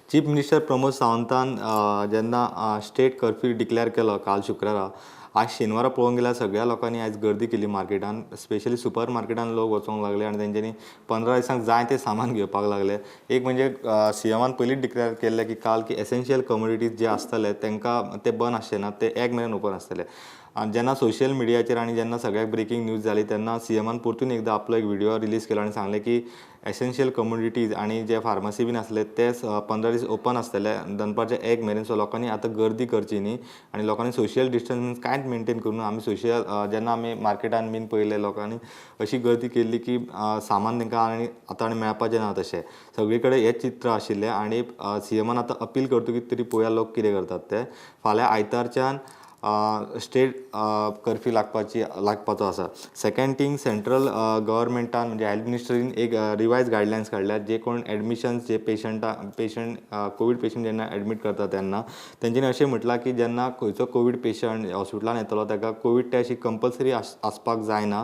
Chief minister Pramod सावंतान जेन्ना state curfew declare केलो काल शुक्रारा, आज शेनवारा पळोवंक गेल्यार सगळ्या लोकांनी आयज गर्दी केली मार्केटान, स्पेशली सुपर मार्केटान लोक वचोंक लागले आनी तेंच्यांनी 15 दिसांक जाय ते सामान घेवपाक लागले. एक म्हणजे सीएमान पयलींच डिक्लेअर केल्लें की काल की एसेन्शियल कमोडिटीज जे आसतले तांकां ते बंद आसचे ना, ते 1 मेरेन ओपन आसतले. आनी जेन्ना सोशल मिडियाचेर आनी जेन्ना सगळ्याक ब्रेकींग न्यूज जाली तेन्ना सीएमान परतून एकदां आपलो एक व्हिडिओ रिलीज केलो आनी सांगलें की एसेन्शियल कमोडिटीज आनी जे फार्मासी बीन आसले ते 15 दीस ओपन आसतले दनपारचे 1 मेरेन. सो लोकांनी आतां गर्दी करची न्ही आनी लोकांनी सोशल डिस्टन्स कांयच मेंटेन करून आमी जेन्ना आमी मार्केटान बीन पळयले लोकांनी अशी गर्दी केल्ली की सामान तांकां आतां आनी मेळपाचें ना तशें सगळे कडेन हेंच चित्र आशिल्लें. आनी सीएमान आतां अपील करतकीर तरी पळोवया लोक कितें करतात ते. फाल्यां आयतारच्यान स्टेट कर्फ्यू लागपाचो आसा. सेकंड थिंग सेंट्रल गव्हर्मेंटान म्हणजे हेल्थ मिनिस्ट्रीन एक रिवायज गायडलायन्स काडल्यात जे कोण एडमिशन्स जे पेशंट कोवीड पेशंट जेन्ना एडमीट करता तेन्ना तेंच्यांनी अशें म्हटलां की जेन्ना खंयचो कोवीड पेशंट हॉस्पिटलान येतलो ताका कोवीड टेस्ट ही कंपल्सरी आसपाक जायना.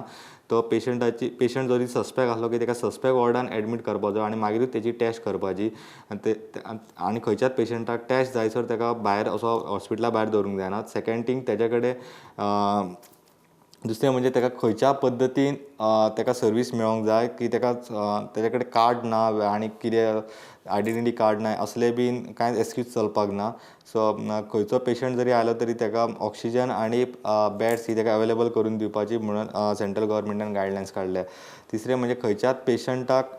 तो पेशंट जरी सस्पेक्ट आसलो की ताका सस्पेक्ट वॉर्डान एडमीट करपाचो आनी मागीरूच तेची टेस्ट करपाची. आनी खंयच्याच पेशंटाक टेस्ट जायसर ताका भायर असो हॉस्पिटला भायर दवरूंक जायना. सेकंड थिंग तेच्या कडेन दुसरें म्हणजे ताका खंयच्या पद्दतीन ताका सर्वीस मेळोंक जाय की तेजे कडेन कार्ड ना आनी कितें आयडेंटिटी कार्ड ना असले बीन कांय एक्सक्यूज चलपाक ना. सो खंयचो पेशंट जरी आयलो तरी ताका ऑक्सिजन आनी बॅड्स ही ताका अवेलेबल करून दिवपाची म्हणून सेंट्रल गव्हर्मेंटान गायडलायन्स काडल्या. तिसरें म्हणजे खंयच्याच पेशंटाक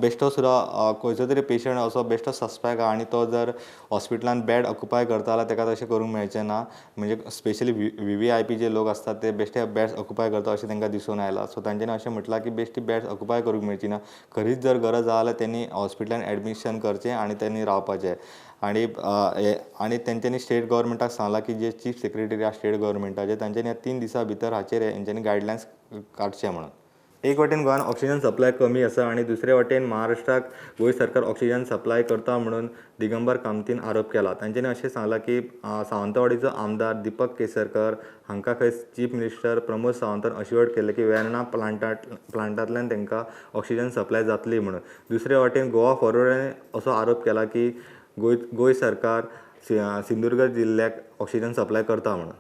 बेश्टो सुद्दां खंयचो तरी पेशंट असो बेश्टो सस्पेक्ट आहा आनी तो जर हॉस्पिटलान बॅड ऑक्युपाय करता जाल्यार ताका तशें करूंक मेळचें ना. म्हणजे स्पेशली VVIP जे लोक आसतात ते बेश्टे बॅड्स ऑक्युपाय करता अशें तांकां दिसून आयलां. सो तांच्यांनी अशें म्हटलां की बेश्टी बॅड्स ऑक्युपाय करूंक मेळची ना. खरीच जर गरज आहा जाल्यार तेणी हॉस्पिटलान एडमिशन करचें आनी तेणी रावपाचें. आनी तेंच्यांनी स्टेट गव्हर्मेंटाक सांगलां की जे चीफ सेक्रेटरी आहा स्टेट गव्हर्मेंटाचे तांच्यांनी 3 दिसां भितर हाचेर हेंच्यांनी गायडलायन्स काडचे म्हणून. एक वाटेन गोंयान ऑक्सिजन सप्लाय कमी आसा आनी दुसरे वाटेन महाराष्ट्राक गोंय सरकार ऑक्सिजन सप्लाय करता म्हणून दिगंबर कामतीन आरोप केला. तांच्यांनी अशें सांगलां की सावंतवाडीचो आमदार दीपक केसरकर हांकां खंय चीफ मिनिस्टर प्रमोद सावंतान अश्योर्ड केलें की वेर्ना प्लांटांतल्यान तांकां ऑक्सिजन सप्लाय जातली म्हणून. दुसरे वाटेन गोवा फॉरवर्डान असो आरोप केला की गोंय सरकार सिंधुदुर्ग जिल्ल्याक ऑक्सिजन सप्लाय करता म्हणून.